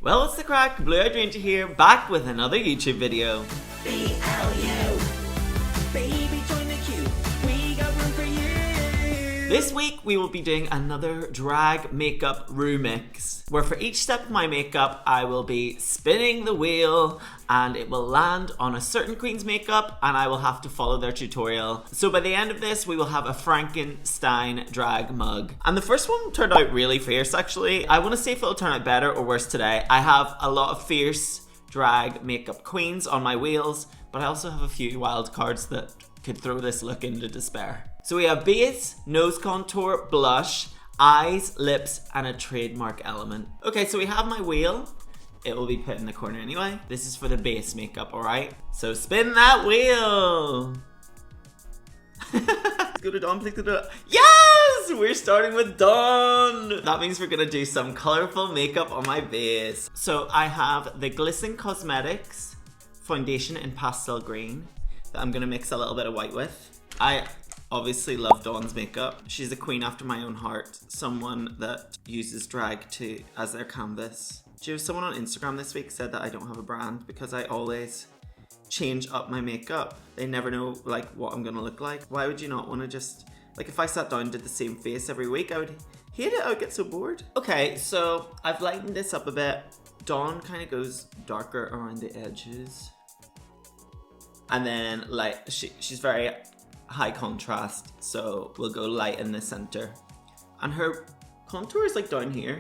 Well, what's the crack? Blu Hydrangea here, back with another YouTube video. BLU. Baby, join the queue. We got room for you. This week we will be doing another drag makeup remix, where for each step of my makeup I will be spinning the wheel and it will land on a certain queen's makeup and I will have to follow their tutorial. So by the end of this we will have a Frankenstein drag mug. And the first one turned out really fierce actually. I want to see if it'll turn out better or worse today. I have a lot of fierce drag makeup queens on my wheels, but I also have a few wild cards that could throw this look into despair. So we have base, nose contour, blush, eyes, lips, and a trademark element. Okay, so we have my wheel. It will be put in the corner anyway. This is for the base makeup, alright? So spin that wheel! Let's go to Dawn, please go to Dawn. Yes! We're starting with Dawn! That means we're gonna do some colorful makeup on my base. So I have the Glisten Cosmetics foundation in pastel green that I'm gonna mix a little bit of white with. I obviously love Dawn's makeup. She's a queen after my own heart. Someone that uses drag as their canvas. Do you have someone on Instagram this week said that I don't have a brand because I always change up my makeup. They never know like what I'm gonna look like. Why would you not want to just, like if I sat down and did the same face every week, I would hate it. I would get so bored. Okay, so I've lightened this up a bit. Dawn kind of goes darker around the edges. And then like she's very high contrast, so we'll go light in the center. And her contour is like down here.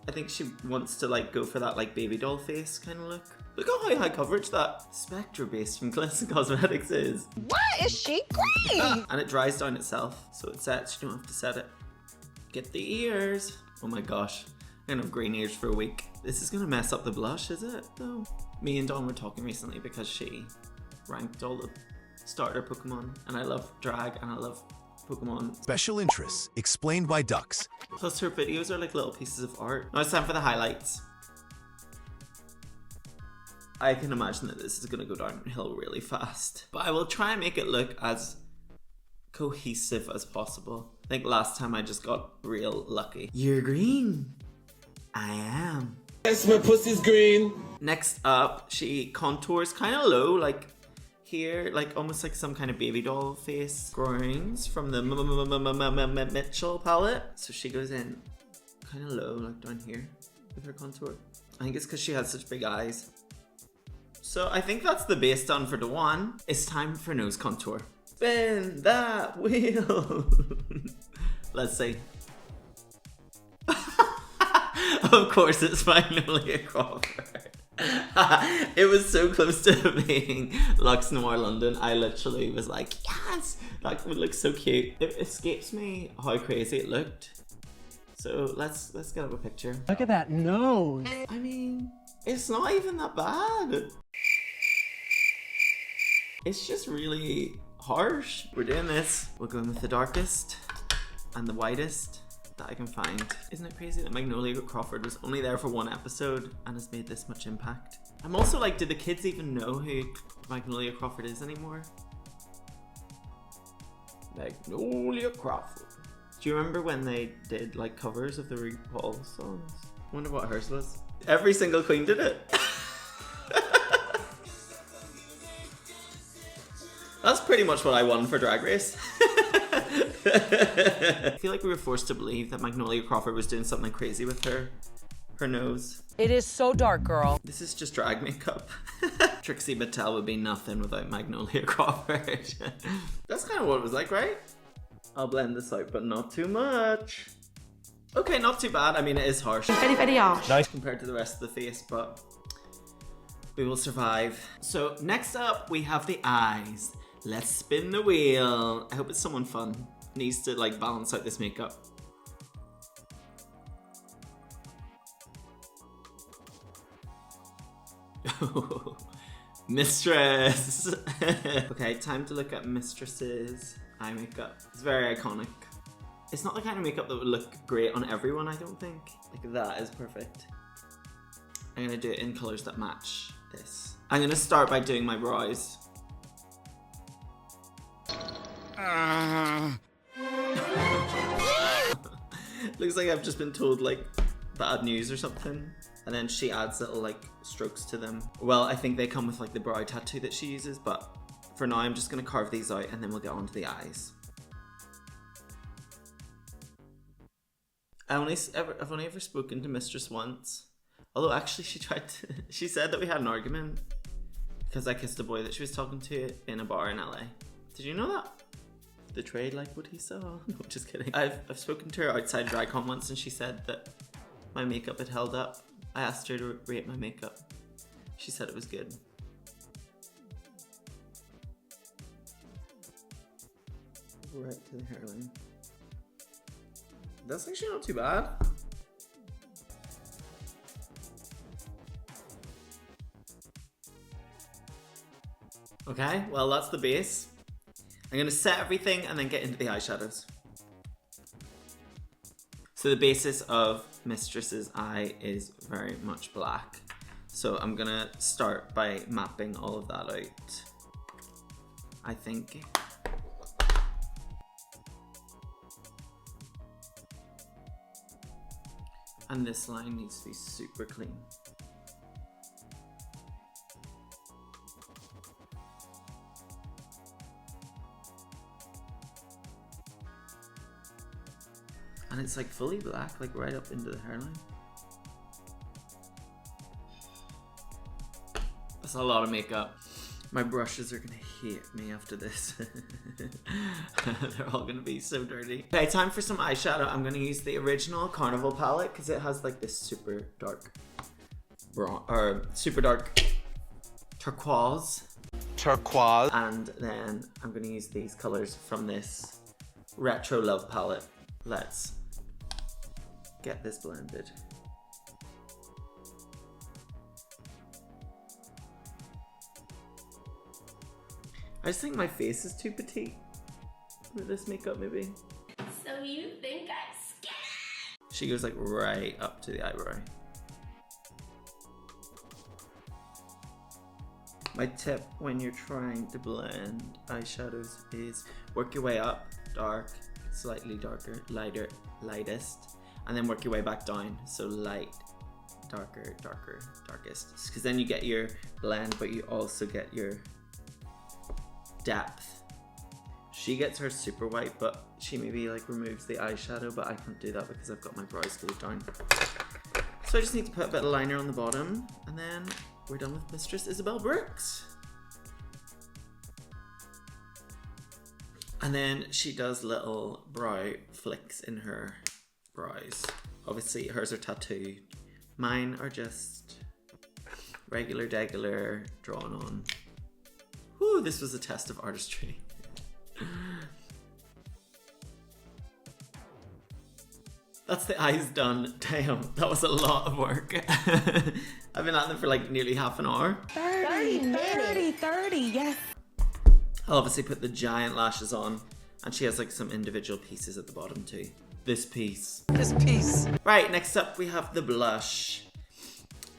I think she wants to like go for that like baby doll face kind of look. Look how high coverage that Spectra base from Glisten Cosmetics is. What is she green? And it dries down itself, so it sets. You don't have to set it. Get the ears. Oh my gosh, I'm gonna have green ears for a week. This is gonna mess up the blush, is it? No. Me and Dawn were talking recently because she ranked all the starter Pokemon, and I love drag and I love Pokemon. Special interests explained by ducks. Plus her videos are like little pieces of art. Now it's time for the highlights. I can imagine that this is gonna go downhill really fast, but I will try and make it look as cohesive as possible. I think last time I just got real lucky. You're green. I am. Yes, my pussy's green. Next up, she contours kind of low, like here, like almost like some kind of baby doll face drawings from the Mitchell palette. So she goes in kind of low, like down here with her contour. I think it's because she has such big eyes. So I think that's the base done for Dawn. It's time for nose contour. Spin that wheel. Let's see. Of course it's Magnolia Crawford. It was so close to being Lux Noir London. I literally was like, yes, that would look so cute. It escapes me how crazy it looked. So let's get up a picture. Look at that nose. I mean, it's not even that bad. It's just really harsh. We're doing this. We're going with the darkest and the whitest that I can find. Isn't it crazy that Magnolia Crawford was only there for one episode and has made this much impact? I'm also like, do the kids even know who Magnolia Crawford is anymore? Magnolia Crawford. Do you remember when they did like covers of the RuPaul songs? I wonder what hers was. Every single queen did it. That's pretty much what I won for Drag Race. I feel like we were forced to believe that Magnolia Crawford was doing something crazy with her nose. It is so dark, girl. This is just drag makeup. Trixie Mattel would be nothing without Magnolia Crawford. That's kind of what it was like, right? I'll blend this out, but not too much. Okay, not too bad. I mean, it is harsh. Very, very harsh. Nice compared to the rest of the face, but we will survive. So next up, we have the eyes. Let's spin the wheel. I hope it's someone fun. Needs to like balance out this makeup. Mistress. Okay, time to look at Mistress's eye makeup. It's very iconic. It's not the kind of makeup that would look great on everyone, I don't think. Like that is perfect. I'm gonna do it in colors that match this. I'm gonna start by doing my brows. Looks like I've just been told like bad news or something. And then she adds little like strokes to them. Well, I think they come with like the brow tattoo that she uses, but for now I'm just gonna carve these out and then we'll get on to the eyes. I've only ever spoken to Mistress once. Although actually she said that we had an argument because I kissed a boy that she was talking to in a bar in LA. Did you know that? The trade like what he saw. No, just kidding. I've spoken to her outside DragCon once and she said that my makeup had held up. I asked her to rate my makeup. She said it was good. Right to the hairline. That's actually not too bad. Okay, well that's the base. I'm gonna set everything and then get into the eyeshadows. So the basis of Mistress's eye is very much black. So I'm gonna start by mapping all of that out. I think. And this line needs to be super clean. And it's like fully black, like right up into the hairline. That's a lot of makeup. My brushes are gonna hate me after this. They're all gonna be so dirty. Okay, time for some eyeshadow. I'm gonna use the original Carnival palette because it has like this super dark super dark turquoise. And then I'm gonna use these colors from this Retro Love palette. Let's get this blended. I just think my face is too petite with this makeup, maybe. So you think I'm scared? She goes like right up to the eyebrow. My tip when you're trying to blend eyeshadows is work your way up, dark, slightly darker, lighter, lightest, and then work your way back down. So light, darker, darker, darkest. Because then you get your blend, but you also get your depth. She gets her super white, but she maybe like removes the eyeshadow, but I can't do that because I've got my brows glued down. So I just need to put a bit of liner on the bottom, and then we're done with Mistress Isabelle Brooks. And then she does little brow flicks in her brows. Obviously hers are tattooed. Mine are just regular degular drawn on. Whew, this was a test of artistry. That's the eyes done. Damn, that was a lot of work. I've been at them for like nearly half an hour. 30, yes. I'll obviously put the giant lashes on, and she has like some individual pieces at the bottom too. This piece. Right, next up we have the blush.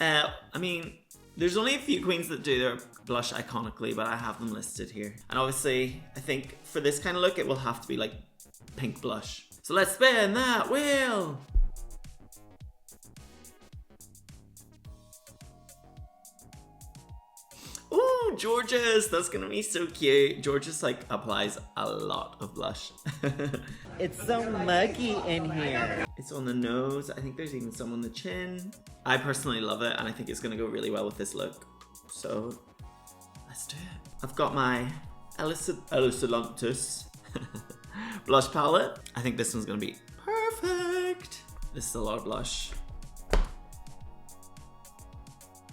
I mean, there's only a few queens that do their blush iconically, but I have them listed here. And obviously, I think for this kind of look, it will have to be like pink blush. So let's spin that wheel. Ooh, Georges, that's gonna be so cute. Georges like applies a lot of blush. It's so muggy in here. It's on the nose. I think there's even some on the chin. I personally love it, and I think it's gonna go really well with this look. So let's do it. I've got my Elucidantus blush palette. I think this one's gonna be perfect. This is a lot of blush,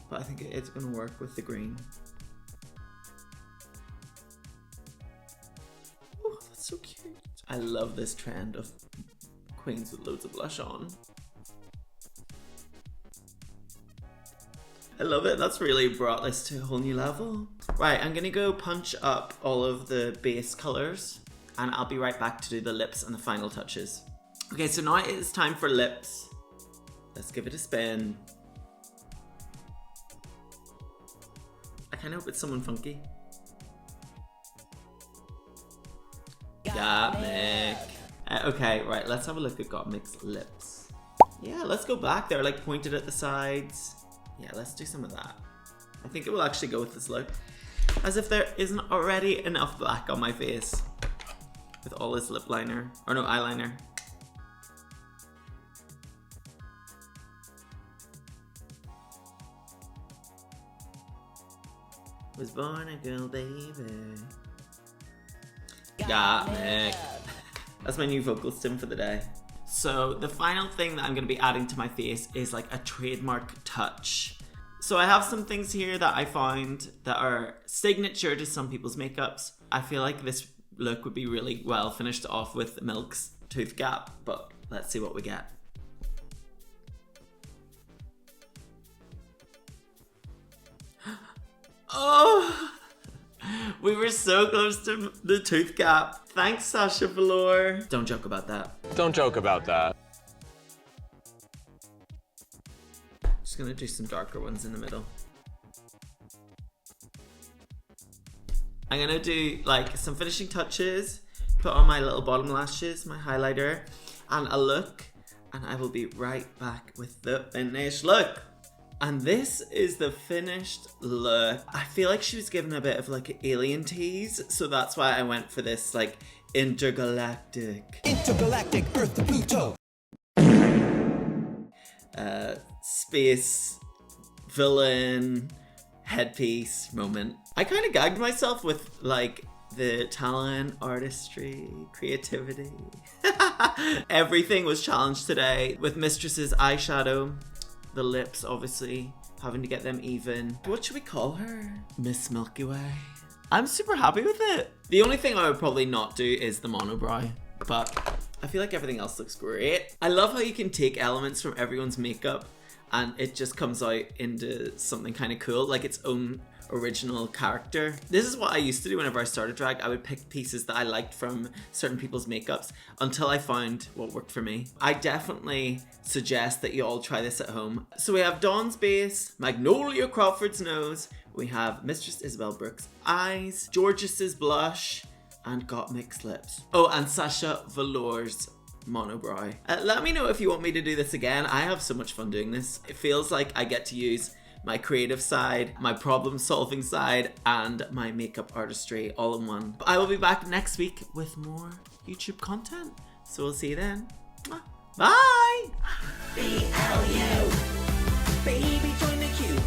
but I think it's gonna work with the green. Oh, that's so cute. I love this trend of queens with loads of blush on. I love it. That's really brought this to a whole new level. Right, I'm gonna go punch up all of the base colors, and I'll be right back to do the lips and the final touches. Okay, so now it is time for lips. Let's give it a spin. I kind of hope it's someone funky. Gottmik. Okay, right, let's have a look at Gottmik's lips. Yeah, let's go back. They're like pointed at the sides. Yeah, let's do some of that. I think it will actually go with this look. As if there isn't already enough black on my face with all this lip liner, or no, eyeliner. Was born a girl, baby. Got me. That's my new vocal stim for the day. So the final thing that I'm going to be adding to my face is like a Trademark Touch. So I have some things here that I found that are signature to some people's makeups. I feel like this look would be really well finished off with Milk's Tooth Gap, but let's see what we get. Oh, we were so close to the Tooth Gap. Thanks, Sasha Velour. Don't joke about that. Don't joke about that. Just gonna do some darker ones in the middle. I'm gonna do like some finishing touches, put on my little bottom lashes, my highlighter, and a look, and I will be right back with the finished look. And this is the finished look. I feel like she was given a bit of like an alien tease, so that's why I went for this like intergalactic Earth to Pluto. Space villain headpiece moment. I kind of gagged myself with like the talent, artistry, creativity. Everything was challenged today with Mistress's eyeshadow. The lips, obviously, having to get them even. What should we call her? Miss Milky Way. I'm super happy with it. The only thing I would probably not do is the monobrow, but I feel like everything else looks great. I love how you can take elements from everyone's makeup and it just comes out into something kind of cool, like its own original character. This is what I used to do whenever I started drag. I would pick pieces that I liked from certain people's makeups until I found what worked for me. I definitely suggest that you all try this at home. So we have Dawn's base, Magnolia Crawford's nose, we have Mistress Isabel Brooks' eyes, Georges's blush, and Got Mixed lips. Oh, and Sasha Velour's monobrow. Let me know if you want me to do this again. I have so much fun doing this. It feels like I get to use my creative side, my problem solving side, and my makeup artistry all in one. I will be back next week with more YouTube content. So we'll see you then. Bye! BLU. Baby, join the queue.